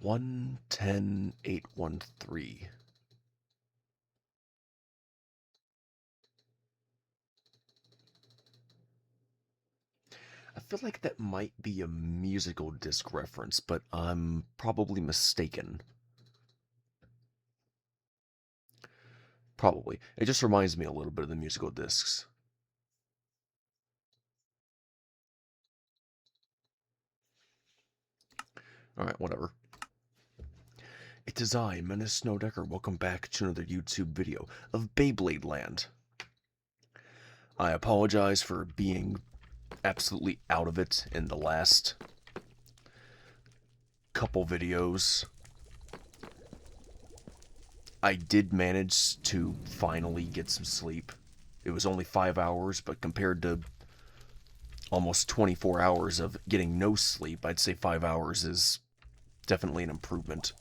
110813. I feel like that might be a musical disc reference, but I'm probably mistaken. Probably. It just reminds me a little bit of the musical discs. Alright, whatever. It is I, Menace Snowdecker. Welcome back to another YouTube video of BeyBlade Land. I apologize for being absolutely out of it in the last couple videos. I did manage to finally get some sleep. It was only 5 hours, but compared to almost 24 hours of getting no sleep, I'd say 5 hours is definitely an improvement.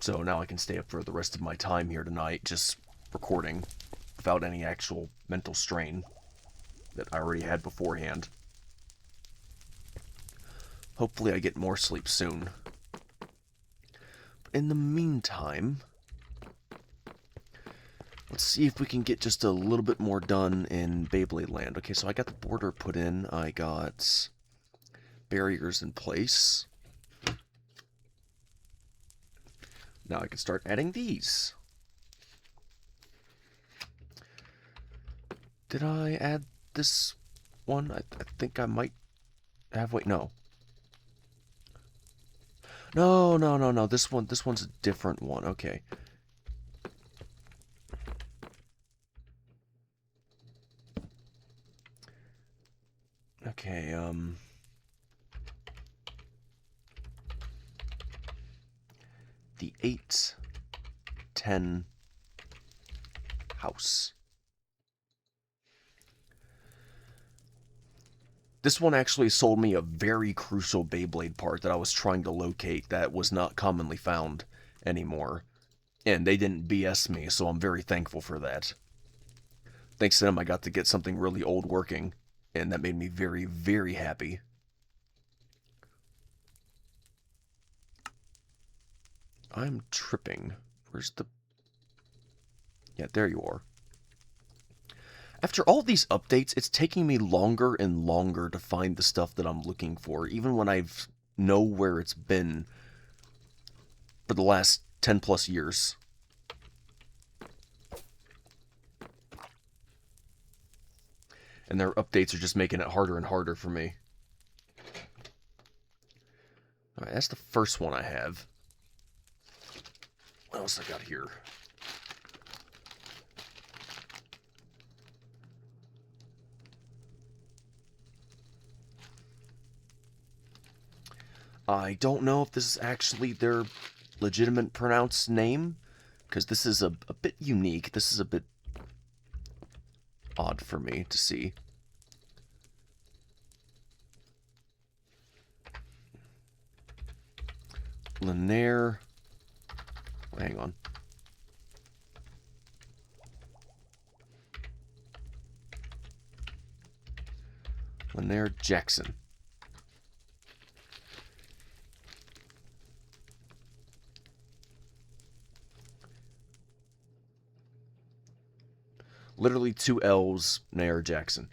So now I can stay up for the rest of my time here tonight, just recording, without any actual mental strain that I already had beforehand. Hopefully I get more sleep soon. But in the meantime, let's see if we can get just a little bit more done in BeyBlade Land. Okay, so I got the border put in. I got barriers in place. Now I can start adding these. Did I add this one? I think I might have. Wait, no. No. This one's a different one. Okay. Okay, the 810 house. This one actually sold me a very crucial BeyBlade part that I was trying to locate that was not commonly found anymore. And they didn't BS me, so I'm very thankful for that. Thanks to them, I got to get something really old working, and that made me very, very happy. I'm tripping. Where's the... Yeah, there you are. After all these updates, it's taking me longer and longer to find the stuff that I'm looking for, even when I know where it's been for the last 10 plus years. And their updates are just making it harder and harder for me. Alright, that's the first one I have. What else I got here? I don't know if this is actually their legitimate pronounced name, because this is a bit unique. This is a bit odd for me to see. Lanier. Hang on. Lanier Jackson. Literally 2 L's, Nair Jackson.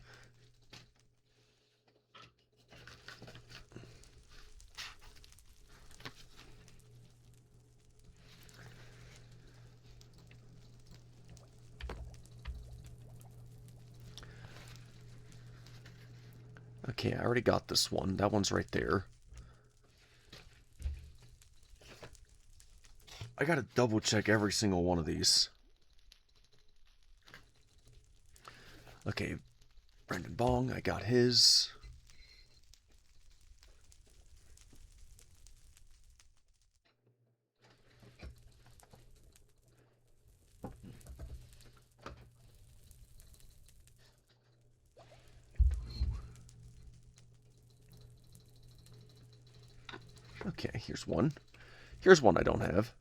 Okay, I already got this one. That one's right there. I gotta double check every single one of these. Okay, Brendan Bong, I got his. Okay, here's one. Here's one I don't have.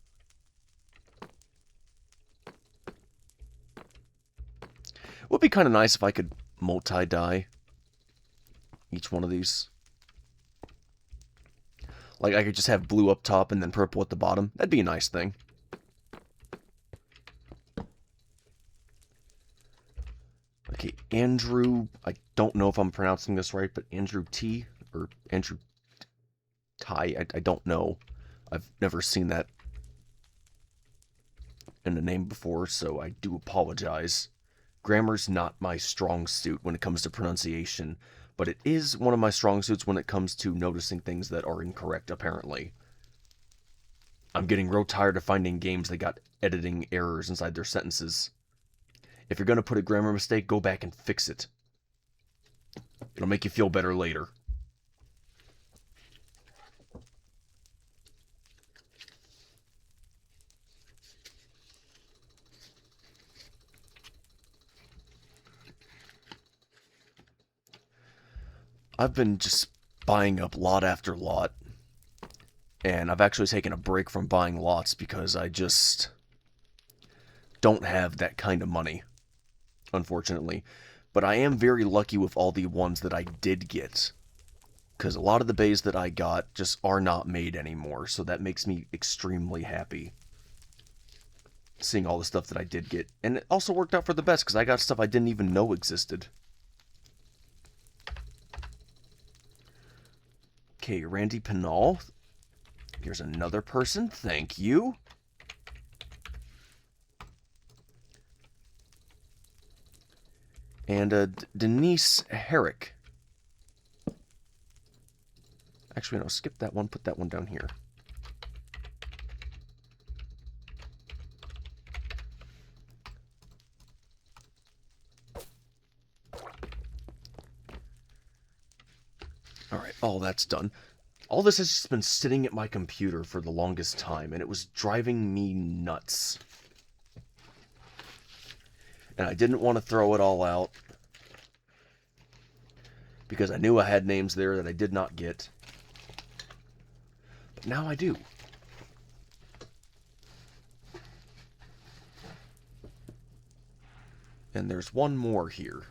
It would be kind of nice if I could multi-dye each one of these. Like, I could just have blue up top and then purple at the bottom. That'd be a nice thing. Okay, Andrew, I don't know if I'm pronouncing this right, but Andrew T, or Andrew Ty, I don't know. I've never seen that in a name before, so I do apologize. Grammar's not my strong suit when it comes to pronunciation, but it is one of my strong suits when it comes to noticing things that are incorrect, apparently. I'm getting real tired of finding games that got editing errors inside their sentences. If you're going to put a grammar mistake, go back and fix it. It'll make you feel better later. I've been just buying up lot after lot, and I've actually taken a break from buying lots because I just don't have that kind of money, unfortunately. But I am very lucky with all the ones that I did get, because a lot of the bays that I got just are not made anymore, so that makes me extremely happy seeing all the stuff that I did get. And it also worked out for the best, because I got stuff I didn't even know existed. Okay, Randy Pinal. Here's another person. Thank you. And Denise Herrick. Actually, no, skip that one. Put that one down here. Alright, all that's done. All this has just been sitting at my computer for the longest time, and it was driving me nuts. And I didn't want to throw it all out, because I knew I had names there that I did not get. But now I do. And there's one more here.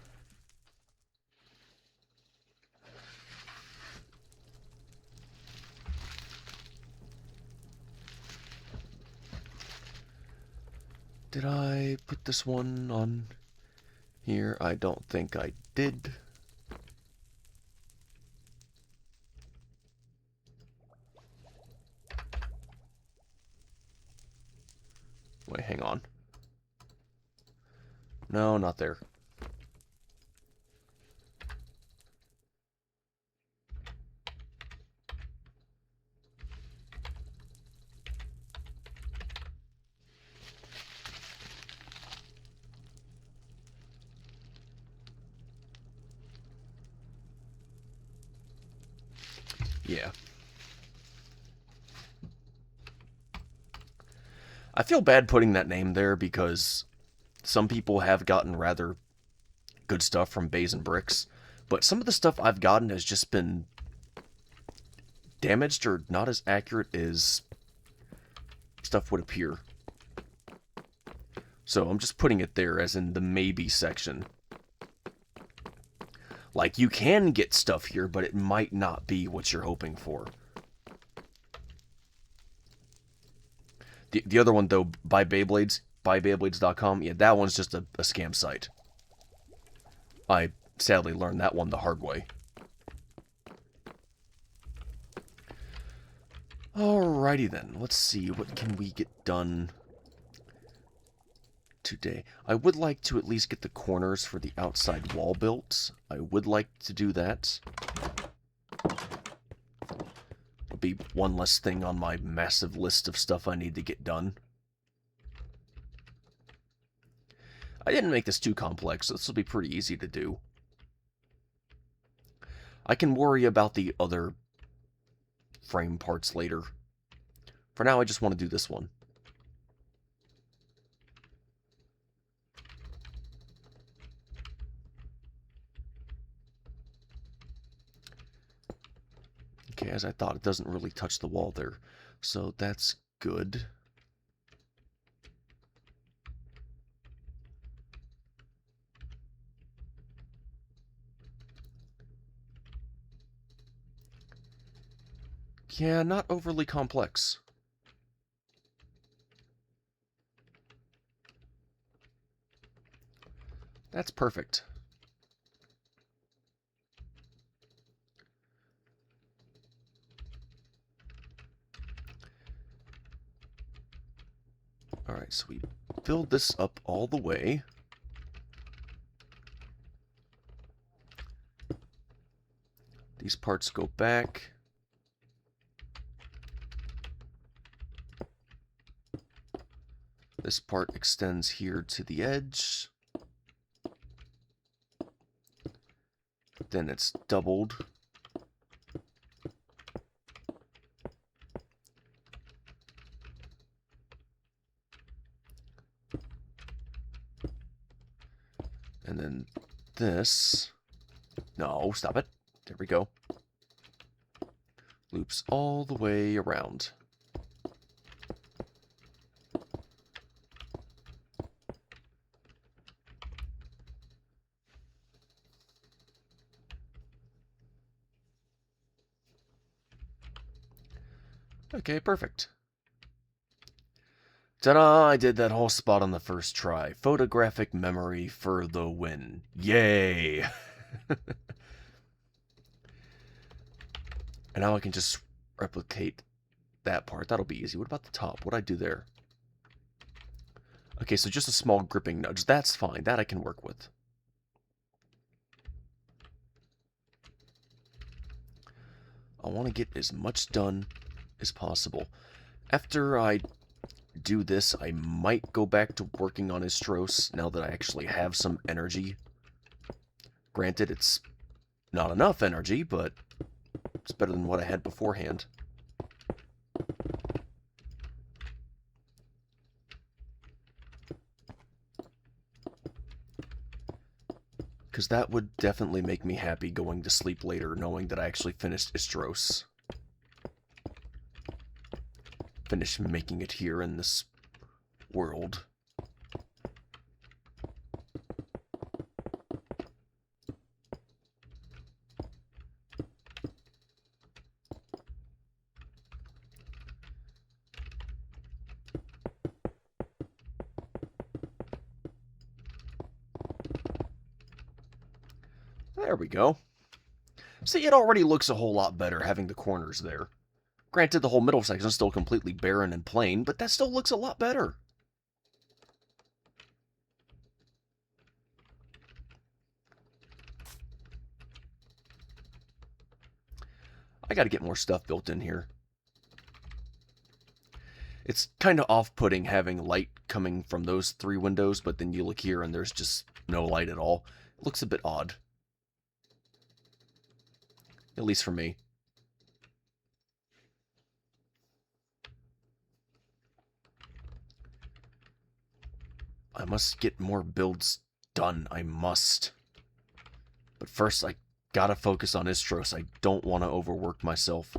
Did I put this one on here? I don't think I did. Wait, hang on. No, not there. Yeah. I feel bad putting that name there because some people have gotten rather good stuff from Beys and Bricks, but some of the stuff I've gotten has just been damaged or not as accurate as stuff would appear. So I'm just putting it there as in the maybe section. Like, you can get stuff here, but it might not be what you're hoping for. The other one, though, by BeyBlades, BeyBlades.com, yeah, that one's just a scam site. I sadly learned that one the hard way. Alrighty then, let's see, what can we get done today? I would like to at least get the corners for the outside wall built. I would like to do that. It'll be one less thing on my massive list of stuff I need to get done. I didn't make this too complex, so this will be pretty easy to do. I can worry about the other frame parts later. For now, I just want to do this one. Okay, as I thought, it doesn't really touch the wall there. So that's good. Yeah, not overly complex. That's perfect. Alright, so we build this up all the way. These parts go back. This part extends here to the edge. Then it's doubled. And then this... No, stop it. There we go. Loops all the way around. Okay, perfect. Ta-da! I did that whole spot on the first try. Photographic memory for the win. Yay! And now I can just replicate that part. That'll be easy. What about the top? What'd I do there? Okay, so just a small gripping nudge. That's fine. That I can work with. I want to get as much done as possible. After I do this, I might go back to working on Istros now that I actually have some energy. Granted, it's not enough energy, but it's better than what I had beforehand. Because that would definitely make me happy going to sleep later, knowing that I actually finished Istros. Finished making it here in this world. There we go. See, it already looks a whole lot better having the corners there. Granted, the whole middle section is still completely barren and plain, but that still looks a lot better. I gotta get more stuff built in here. It's kind of off-putting having light coming from those three windows, but then you look here and there's just no light at all. It looks a bit odd. At least for me. I must get more builds done. I must. But first, I gotta focus on Istros. I don't want to overwork myself.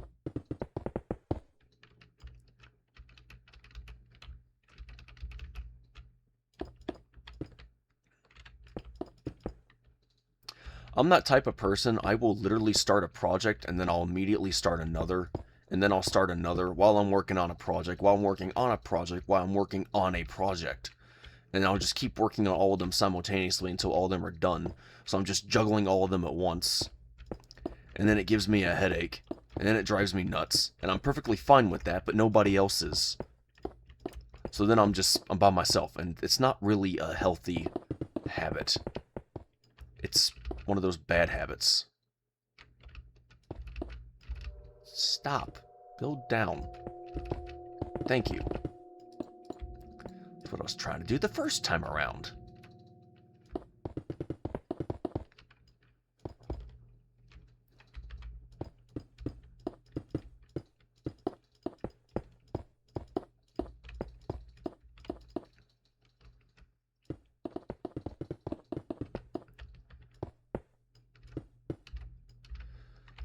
I'm that type of person. I will literally start a project, and then I'll immediately start another, and then I'll start another while I'm working on a project, while I'm working on a project, while I'm working on a project. And I'll just keep working on all of them simultaneously until all of them are done. So I'm just juggling all of them at once. And then it gives me a headache. And then it drives me nuts. And I'm perfectly fine with that, but nobody else is. So then I'm by myself. And it's not really a healthy habit. It's one of those bad habits. Stop. Build down. Thank you. What I was trying to do the first time around.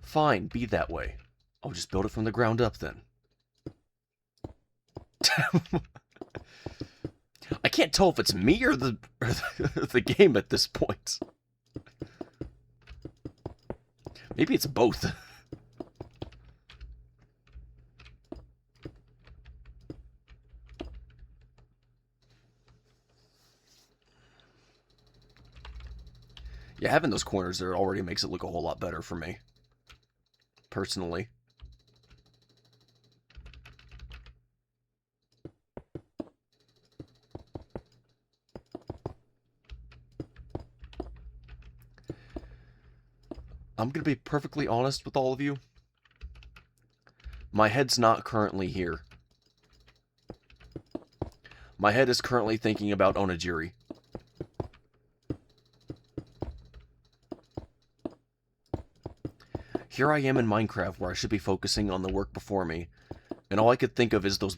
Fine, be that way. I'll just build it from the ground up then. I can't tell if it's me or the game at this point. Maybe it's both. Yeah, having those corners there already makes it look a whole lot better for me, personally. I'm going to be perfectly honest with all of you. My head's not currently here. My head is currently thinking about Onigiri. Here I am in Minecraft where I should be focusing on the work before me, and all I could think of is those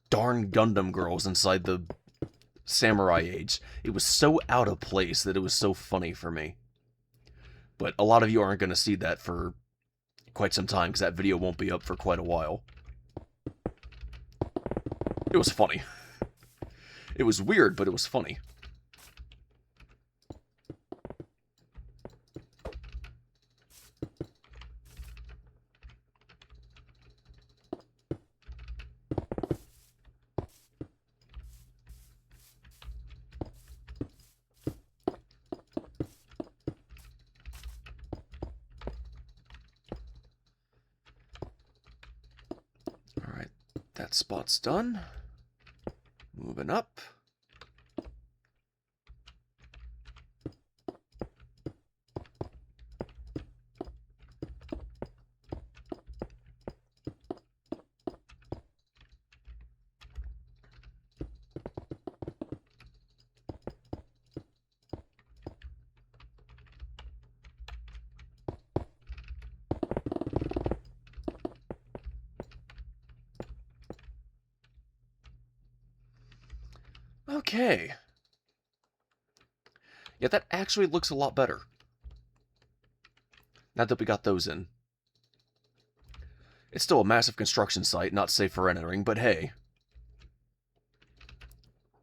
darn Gundam girls inside the Samurai Age. It was so out of place that it was so funny for me. But a lot of you aren't going to see that for quite some time, because that video won't be up for quite a while. It was funny. It was weird, but it was funny. Alright, that spot's done. Moving up. Okay. Yeah, that actually looks a lot better. Now that we got those in. It's still a massive construction site, not safe for entering, but hey.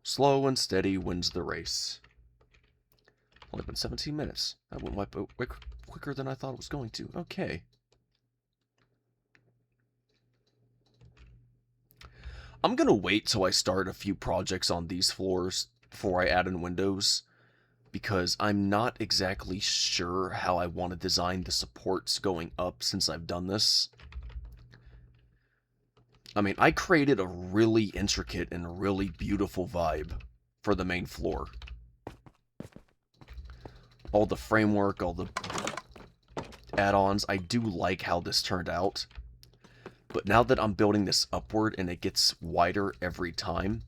Slow and steady wins the race. Only been 17 minutes. That went wipe out quicker than I thought it was going to. Okay. I'm going to wait till I start a few projects on these floors before I add in windows, because I'm not exactly sure how I want to design the supports going up since I've done this. I mean, I created a really intricate and really beautiful vibe for the main floor. All the framework, all the add-ons, I do like how this turned out. But now that I'm building this upward and it gets wider every time,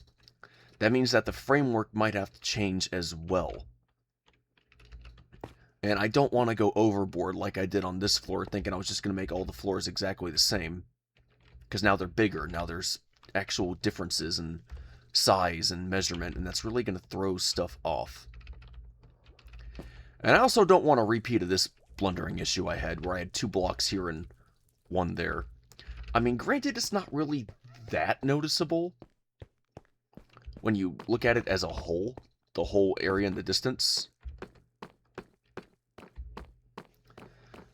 that means that the framework might have to change as well. And I don't want to go overboard like I did on this floor, thinking I was just going to make all the floors exactly the same. Because now they're bigger, now there's actual differences in size and measurement, and that's really going to throw stuff off. And I also don't want a repeat of this blundering issue I had, where I had 2 blocks here and 1 there. I mean, granted, it's not really that noticeable when you look at it as a whole, the whole area in the distance.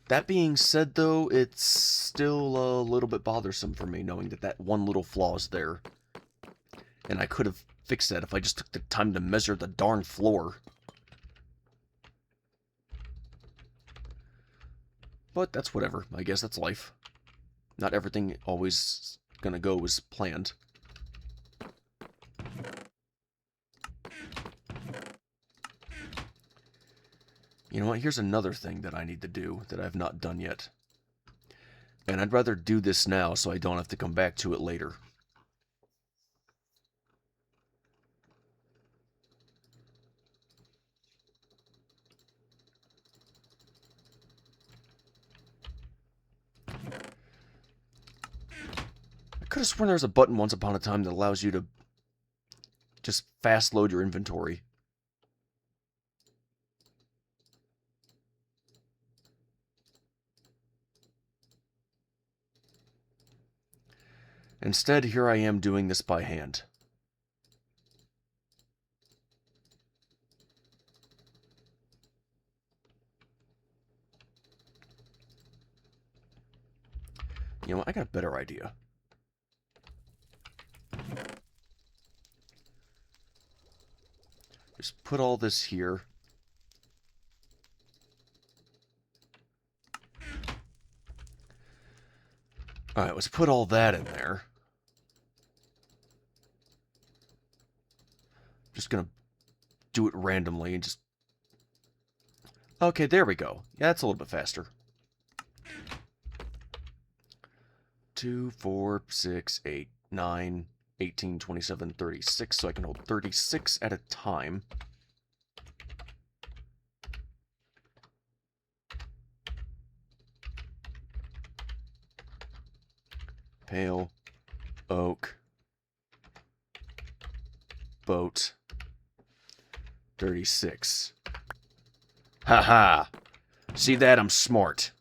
That being said, though, it's still a little bit bothersome for me knowing that that one little flaw is there. And I could have fixed that if I just took the time to measure the darn floor. But that's whatever. I guess that's life. Not everything always gonna go as planned. You know what? Here's another thing that I need to do that I've not done yet. And I'd rather do this now so I don't have to come back to it later. I could have sworn there was a button once upon a time that allows you to just fast load your inventory. Instead, here I am doing this by hand. You know what? I got a better idea. Just put all this here. Alright, let's put all that in there. Just gonna do it randomly and just... Okay, there we go. Yeah, that's a little bit faster. 2, 4, 6, 8, 9, 18, 27, 36. So I can hold 36 at a time. Pale, oak, boat, 36. Haha! See that? I'm smart.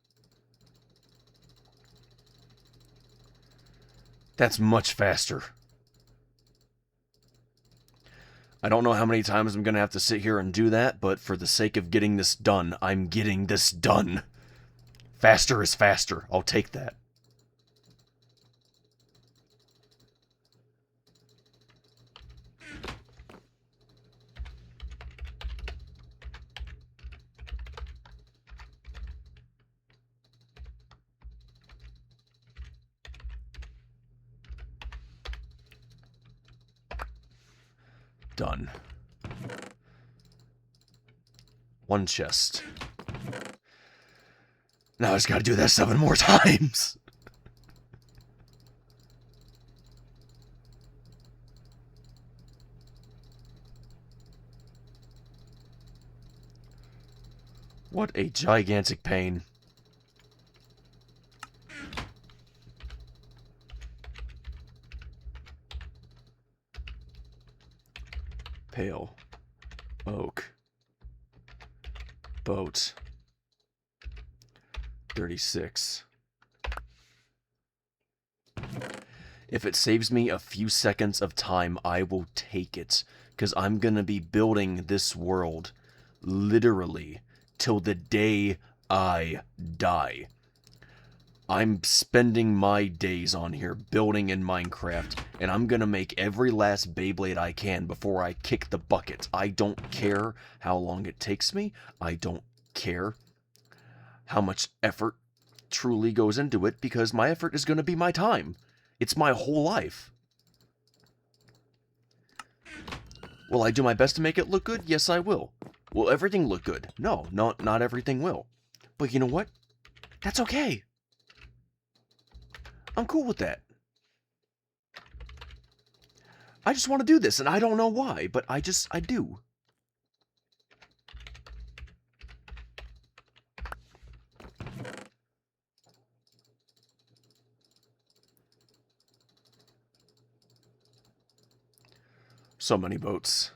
That's much faster. I don't know how many times I'm going to have to sit here and do that, but for the sake of getting this done, I'm getting this done. Faster is faster. I'll take that. Done. One chest. Now I just gotta do that 7 more times. What a gigantic pain. Pale, oak, boat, 36. If it saves me a few seconds of time, I will take it, because I'm going to be building this world, literally, till the day I die. I'm spending my days on here building in Minecraft, and I'm gonna make every last BeyBlade I can before I kick the bucket. I don't care how long it takes me. I don't care how much effort truly goes into it, because my effort is gonna be my time. It's my whole life. Will I do my best to make it look good? Yes, I will. Will everything look good? No, not everything will. But you know what? That's okay. I'm cool with that. I just want to do this, and I don't know why, but I do. So many boats.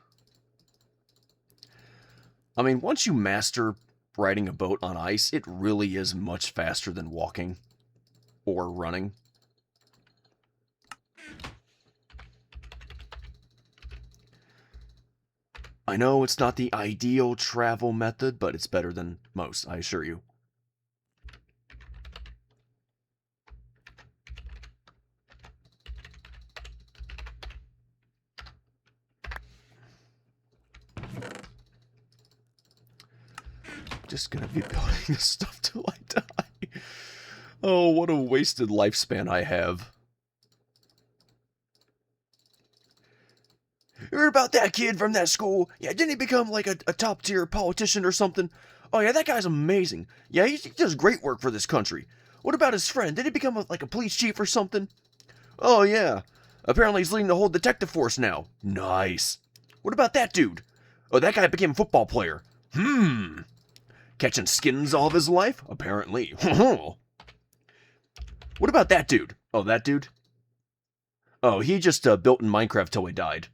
I mean, once you master riding a boat on ice, it really is much faster than walking or running. I know it's not the ideal travel method, but it's better than most, I assure you. Just gonna be building this stuff till I die. Oh, what a wasted lifespan I have. You heard about that kid from that school? Yeah, didn't he become like a top-tier politician or something? Oh yeah, that guy's amazing. Yeah, he does great work for this country. What about his friend? Did he become like a police chief or something? Oh yeah. Apparently he's leading the whole detective force now. Nice. What about that dude? Oh, that guy became a football player. Catching skins all of his life? Apparently. What about that dude? Oh, that dude? Oh, he just built in Minecraft till he died.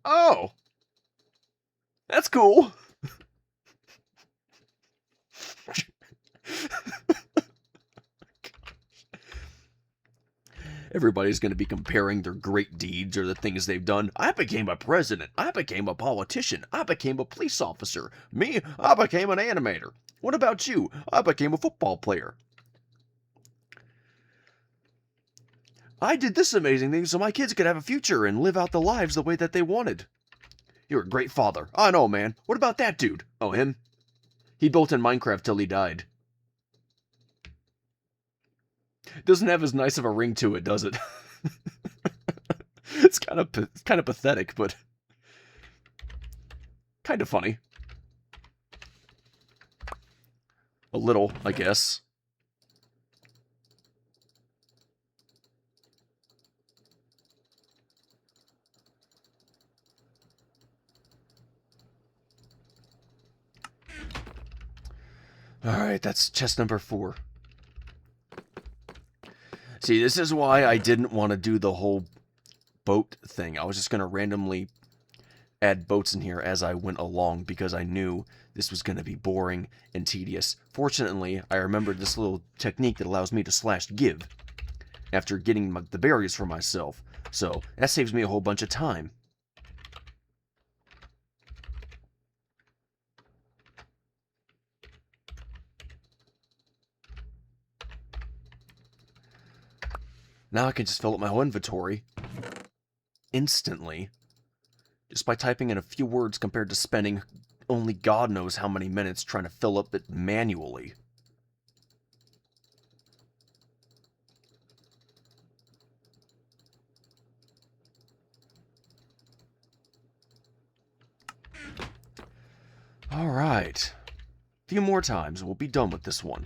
Oh! That's cool! Everybody's going to be comparing their great deeds or the things they've done. I became a president. I became a politician. I became a police officer. Me, I became an animator. What about you? I became a football player. I did this amazing thing so my kids could have a future and live out the lives the way that they wanted. You're a great father. I know, man. What about that dude? Oh, him? He built in Minecraft till he died. It doesn't have as nice of a ring to it, does it? It's kind of pathetic, but kind of funny. A little, I guess. Alright, that's chest number 4. See, this is why I didn't want to do the whole boat thing. I was just going to randomly add boats in here as I went along because I knew this was going to be boring and tedious. Fortunately, I remembered this little technique that allows me to slash give after getting the berries for myself. So, that saves me a whole bunch of time. Now I can just fill up my whole inventory instantly just by typing in a few words compared to spending only God knows how many minutes trying to fill up it manually. Alright. A few more times and we'll be done with this one.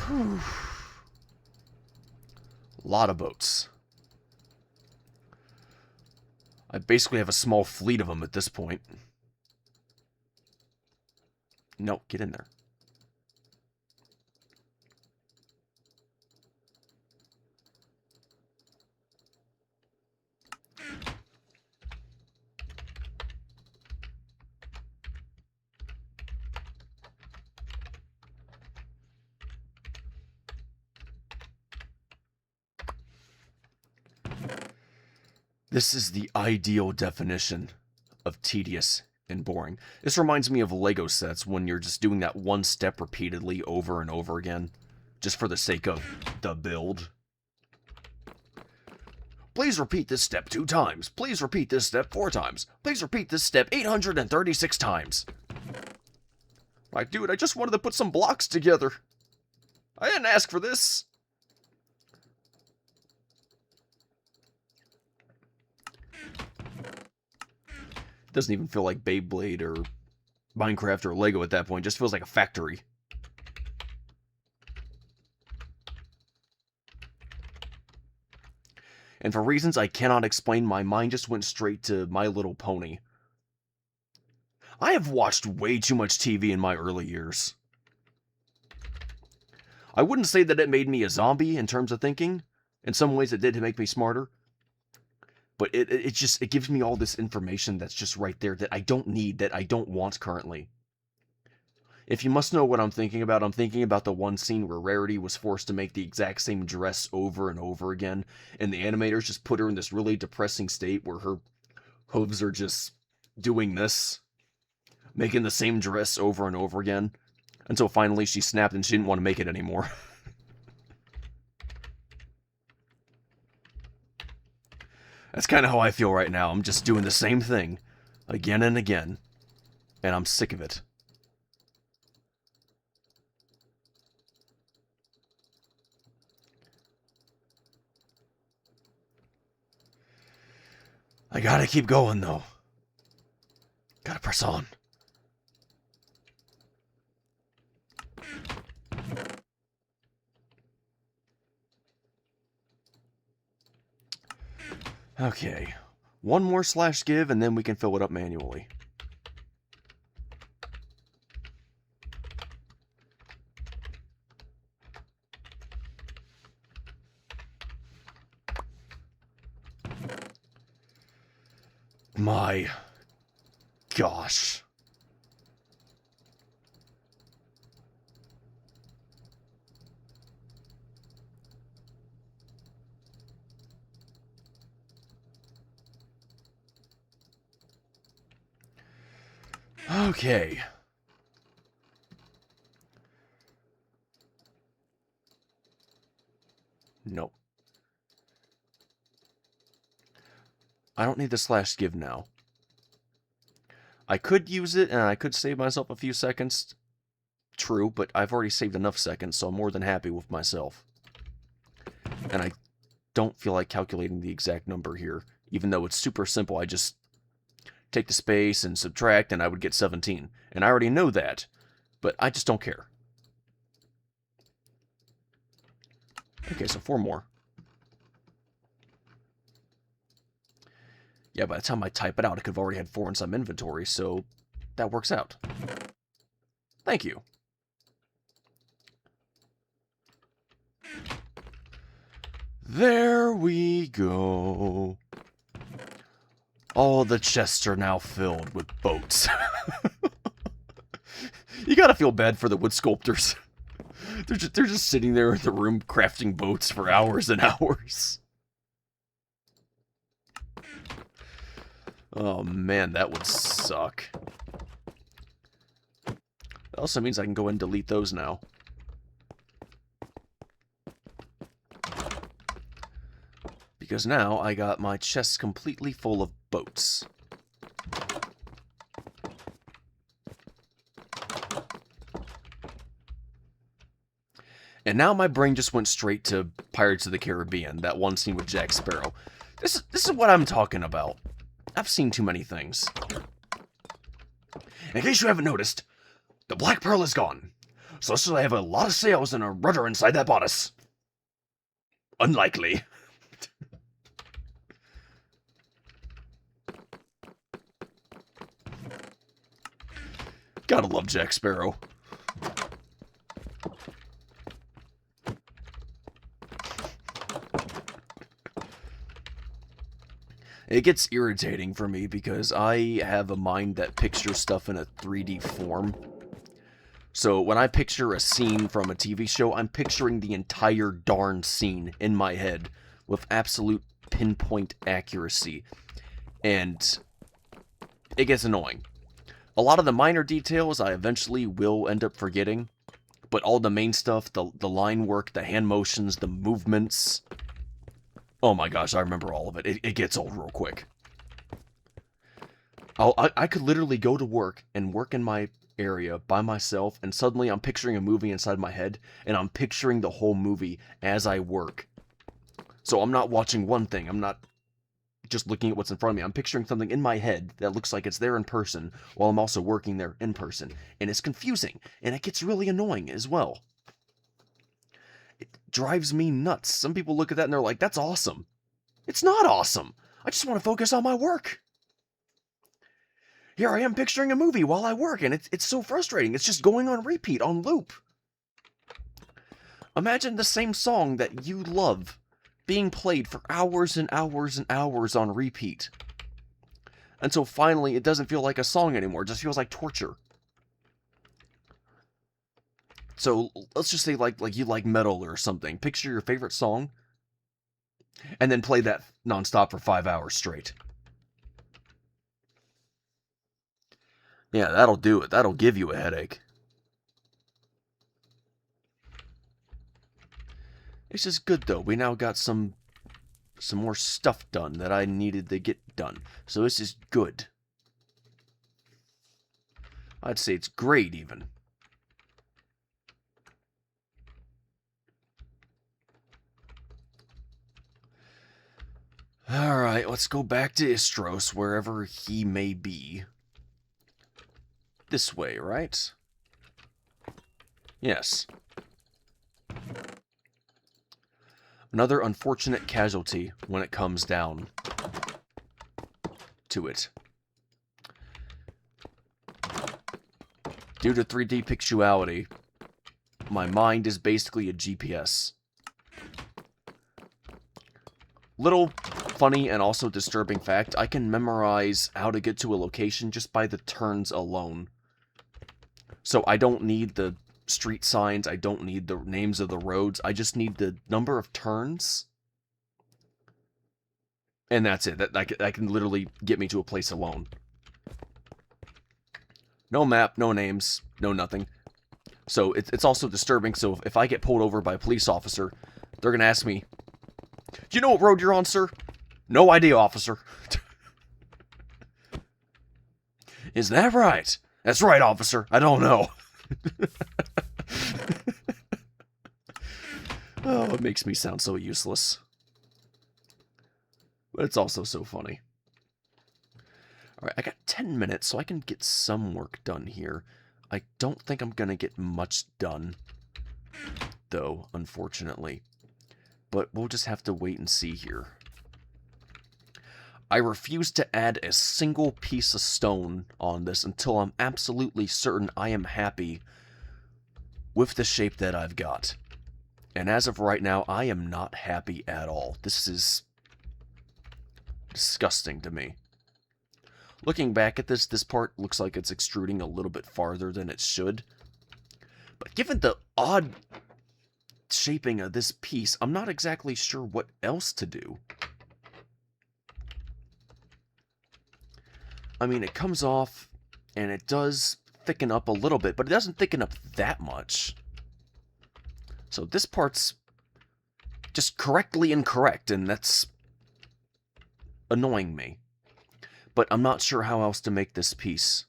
Whew. A lot of boats. I basically have a small fleet of them at this point. No, get in there. This is the ideal definition of tedious and boring. This reminds me of Lego sets when you're just doing that one step repeatedly over and over again, just for the sake of the build. Please repeat this step 2 times. Please repeat this step 4 times. Please repeat this step 836 times. Like, dude, I just wanted to put some blocks together. I didn't ask for this. Doesn't even feel like BeyBlade or Minecraft or Lego at that point. It just feels like a factory. And for reasons I cannot explain, my mind just went straight to My Little Pony. I have watched way too much TV in my early years. I wouldn't say that it made me a zombie in terms of thinking. In some ways it did make me smarter. But it gives me all this information that's just right there that I don't need, that I don't want currently. If you must know what I'm thinking about the one scene where Rarity was forced to make the exact same dress over and over again, and the animators just put her in this really depressing state where her hooves are just doing this, making the same dress over and over again, until finally she snapped and she didn't want to make it anymore. That's kind of how I feel right now. I'm just doing the same thing again and again, and I'm sick of it. I gotta keep going, though. Gotta press on. Okay. One more slash give, and then we can fill it up manually. My gosh. Okay. Nope. I don't need the slash give now. I could use it, and I could save myself a few seconds. True, but I've already saved enough seconds, so I'm more than happy with myself. And I don't feel like calculating the exact number here, even though it's super simple. I just take the space and subtract, and I would get 17. And I already know that, but I just don't care. Okay, so 4 more. Yeah, by the time I type it out, I could have already had 4 in some inventory, so that works out. Thank you. There we go. All the chests are now filled with boats. You gotta feel bad for the wood sculptors. They're just sitting there in the room crafting boats for hours and hours. Oh man, that would suck. That also means I can go ahead and delete those now. Because now I got my chest completely full of boats. And now my brain just went straight to Pirates of the Caribbean, that one scene with Jack Sparrow. This is what I'm talking about. I've seen too many things. In case you haven't noticed, the Black Pearl is gone. So this will have a lot of sails and a rudder inside that bodice. Unlikely. Gotta love Jack Sparrow. It gets irritating for me because I have a mind that pictures stuff in a 3D form. So when I picture a scene from a TV show, I'm picturing the entire darn scene in my head with absolute pinpoint accuracy. And it gets annoying. A lot of the minor details I eventually will end up forgetting, but all the main stuff, the line work, the hand motions, the movements... Oh my gosh, I remember all of it. It gets old real quick. I could literally go to work and work in my area by myself, and suddenly I'm picturing a movie inside my head, and I'm picturing the whole movie as I work. So I'm not watching one thing. I'm not just looking at what's in front of me. I'm picturing something in my head that looks like it's there in person, while I'm also working there in person. And it's confusing, and it gets really annoying as well. It drives me nuts. Some people look at that and they're like, that's awesome. It's not awesome. I just want to focus on my work. Here I am picturing a movie while I work, and it's so frustrating. It's just going on repeat, on loop. Imagine the same song that you love being played for hours and hours and hours on repeat. Until finally it doesn't feel like a song anymore. It just feels like torture. So, let's just say like you like metal or something. Picture your favorite song, and then play that nonstop for 5 hours straight. Yeah, that'll do it. That'll give you a headache. It's just good, though. We now got some more stuff done that I needed to get done. So this is good. I'd say it's great, even. Alright, let's go back to Istros, wherever he may be. This way, right? Yes. Another unfortunate casualty when it comes down to it. Due to 3D pixuality, my mind is basically a GPS. Little funny and also disturbing fact, I can memorize how to get to a location just by the turns alone. So I don't need the street signs, I don't need the names of the roads, I just need the number of turns. And that's it. That can literally get me to a place alone. No map, no names, no nothing. So it's also disturbing, so if I get pulled over by a police officer, they're going to ask me, "Do you know what road you're on, sir?" "No idea, officer." Is that right? That's right, officer. I don't know. Oh, it makes me sound so useless. But it's also so funny. Alright, I got 10 minutes, so I can get some work done here. I don't think I'm going to get much done, though, unfortunately. But we'll just have to wait and see here. I refuse to add a single piece of stone on this until I'm absolutely certain I am happy with the shape that I've got. And as of right now, I am not happy at all. This is disgusting to me. Looking back at this part looks like it's extruding a little bit farther than it should. But given the odd shaping of this piece, I'm not exactly sure what else to do. I mean, it comes off, and it does thicken up a little bit, but it doesn't thicken up that much. So this part's just correctly incorrect, and that's annoying me. But I'm not sure how else to make this piece.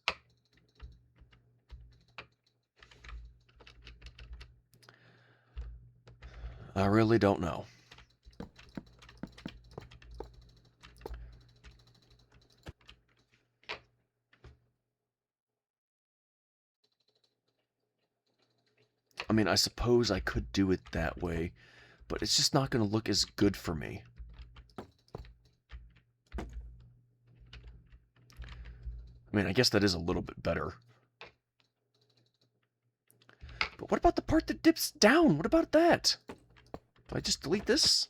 I really don't know. I mean, I suppose I could do it that way, but it's just not going to look as good for me. I mean, I guess that is a little bit better. But what about the part that dips down? What about that? Do I just delete this?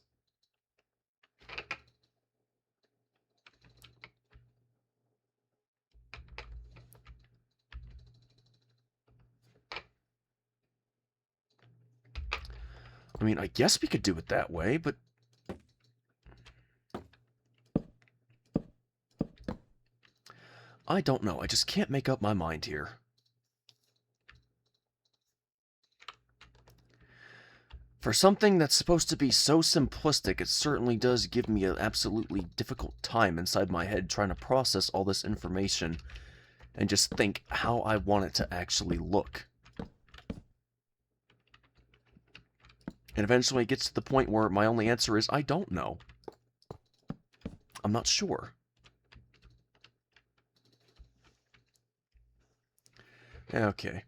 I mean, I guess we could do it that way, but... I don't know. I just can't make up my mind here. For something that's supposed to be so simplistic, it certainly does give me an absolutely difficult time inside my head trying to process all this information and just think how I want it to actually look. And eventually it gets to the point where my only answer is, I don't know. I'm not sure. Okay.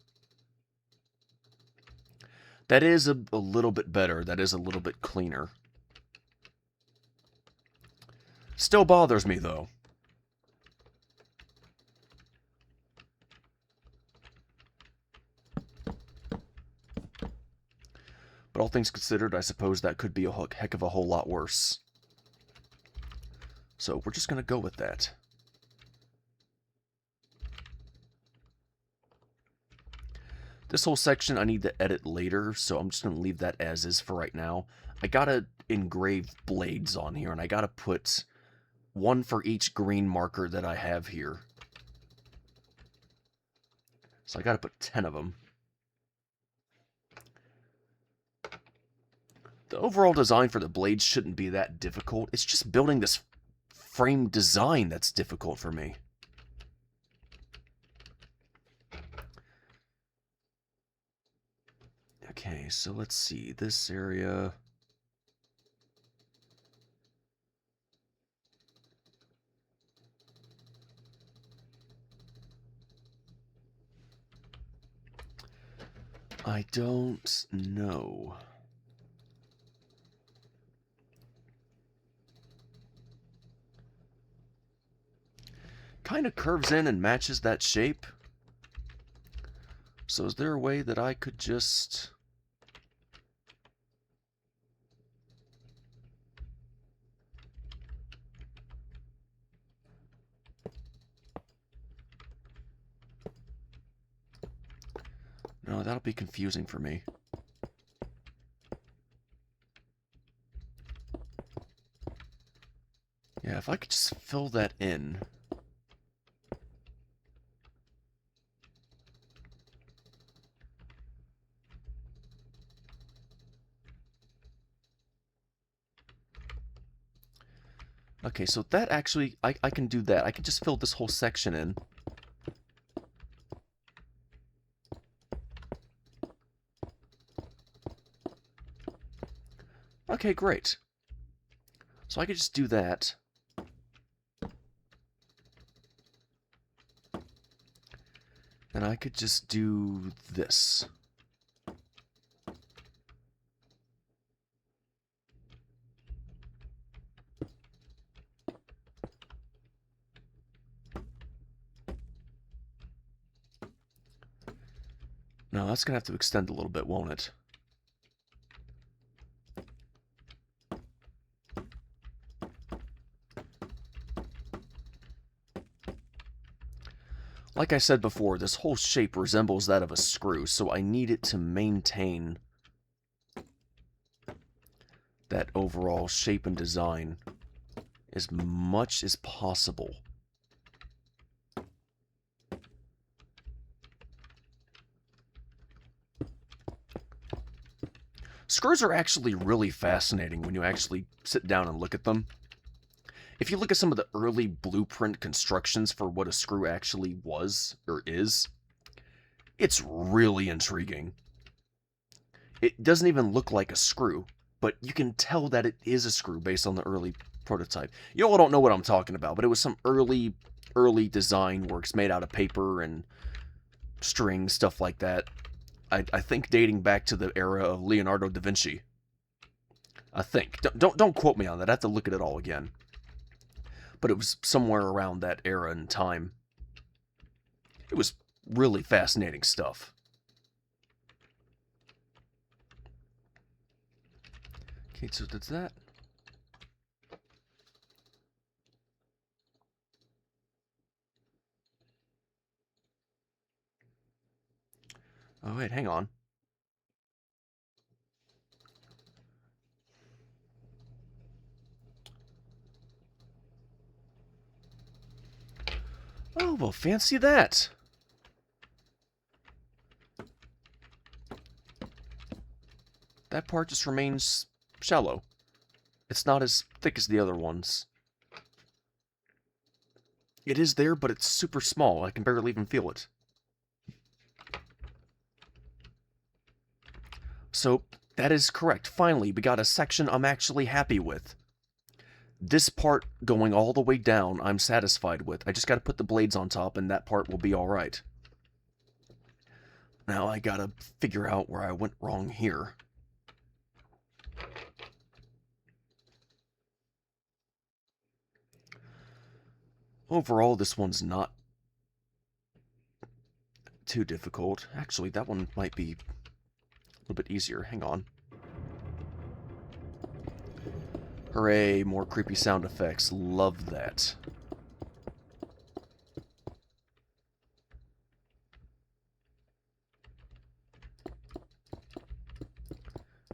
That is a little bit better. That is a little bit cleaner. Still bothers me, though. But all things considered, I suppose that could be a heck of a whole lot worse. So we're just going to go with that. This whole section I need to edit later, so I'm just going to leave that as is for right now. I gotta engrave blades on here, and I gotta put one for each green marker that I have here. So I gotta put 10 of them. The overall design for the blades shouldn't be that difficult. It's just building this frame design that's difficult for me. Okay, so let's see. This area... I don't know. Kind of curves in and matches that shape. So is there a way that I could just... No, that'll be confusing for me. Yeah, if I could just fill that in. Okay, so that actually, I can do that. I can just fill this whole section in. Okay, great. So I could just do that. And I could just do this. No, that's going to have to extend a little bit, won't it? Like I said before, this whole shape resembles that of a screw, so I need it to maintain that overall shape and design as much as possible. Screws are actually really fascinating when you actually sit down and look at them. If you look at some of the early blueprint constructions for what a screw actually was, or is, it's really intriguing. It doesn't even look like a screw, but you can tell that it is a screw based on the early prototype. You all don't know what I'm talking about, but it was some early design works made out of paper and string, stuff like that. I think dating back to the era of Leonardo da Vinci. I think. Don't quote me on that. I have to look at it all again. But it was somewhere around that era and time. It was really fascinating stuff. Okay, so that's that. Oh, wait, hang on. Oh, well, fancy that. That part just remains shallow. It's not as thick as the other ones. It is there, but it's super small. I can barely even feel it. So, that is correct. Finally, we got a section I'm actually happy with. This part going all the way down, I'm satisfied with. I just gotta put the blades on top, and that part will be alright. Now I gotta figure out where I went wrong here. Overall, this one's not too difficult. Actually, that one might be a little bit easier. Hang on. Hooray, more creepy sound effects. Love that.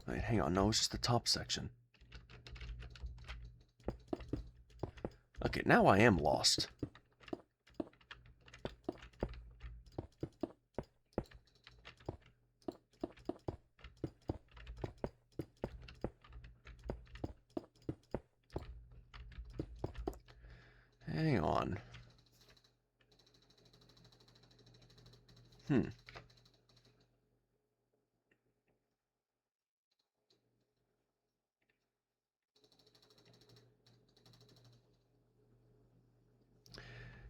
Wait, hang on. No, it's just the top section. Okay, now I am lost. Hang on.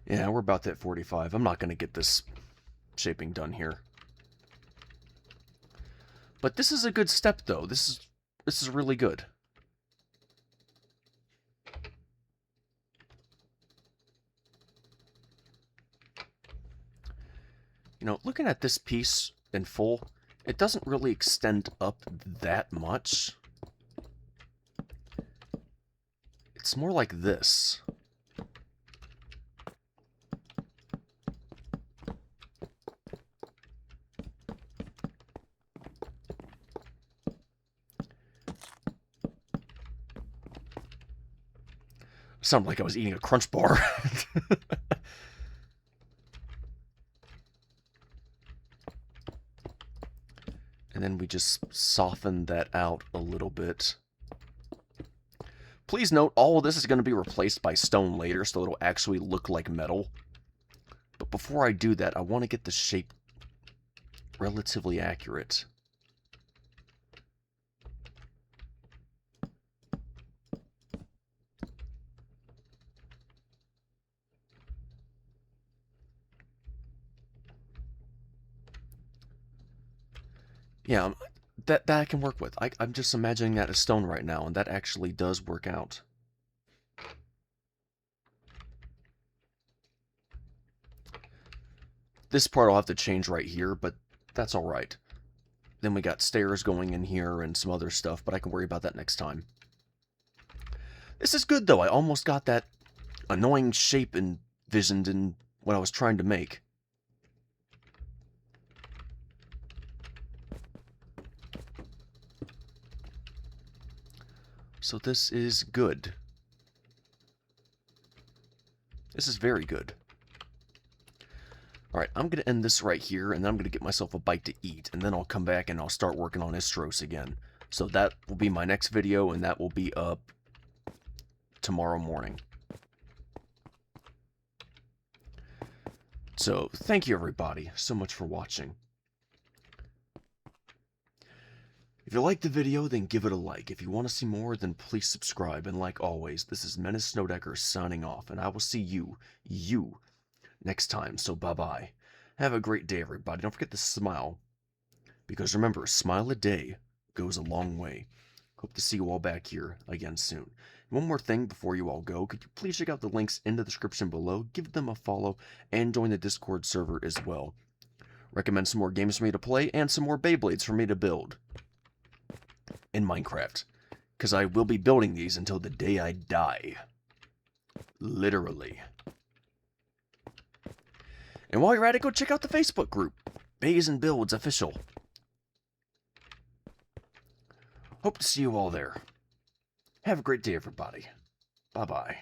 Yeah, we're about at 45. I'm not going to get this shaping done here. But this is a good step, though. This is really good. You know, looking at this piece in full, it doesn't really extend up that much. It's more like this. Sounded like I was eating a Crunch bar. And then we just soften that out a little bit. Please note, all of this is going to be replaced by stone later, so it'll actually look like metal. But before I do that, I want to get the shape relatively accurate. Yeah, that I can work with. I'm just imagining that as stone right now, and that actually does work out. This part I'll have to change right here, but that's alright. Then we got stairs going in here and some other stuff, but I can worry about that next time. This is good, though. I almost got that annoying shape envisioned in what I was trying to make. So this is good. This is very good. Alright, I'm going to end this right here, and then I'm going to get myself a bite to eat, and then I'll come back and I'll start working on Istros again. So that will be my next video, and that will be up tomorrow morning. So, thank you everybody so much for watching. If you liked the video, then give it a like. If you want to see more, then please subscribe. And like always, this is Menace Snowdecker signing off, and I will see you next time. So bye-bye. Have a great day, everybody. Don't forget to smile. Because remember, a smile a day goes a long way. Hope to see you all back here again soon. One more thing before you all go, could you please check out the links in the description below, give them a follow, and join the Discord server as well. Recommend some more games for me to play, and some more Beyblades for me to build in Minecraft, because I will be building these until the day I die. Literally. And while you're at it, go check out the Facebook group, Beys and Builds Official. Hope to see you all there. Have a great day, everybody. Bye-bye.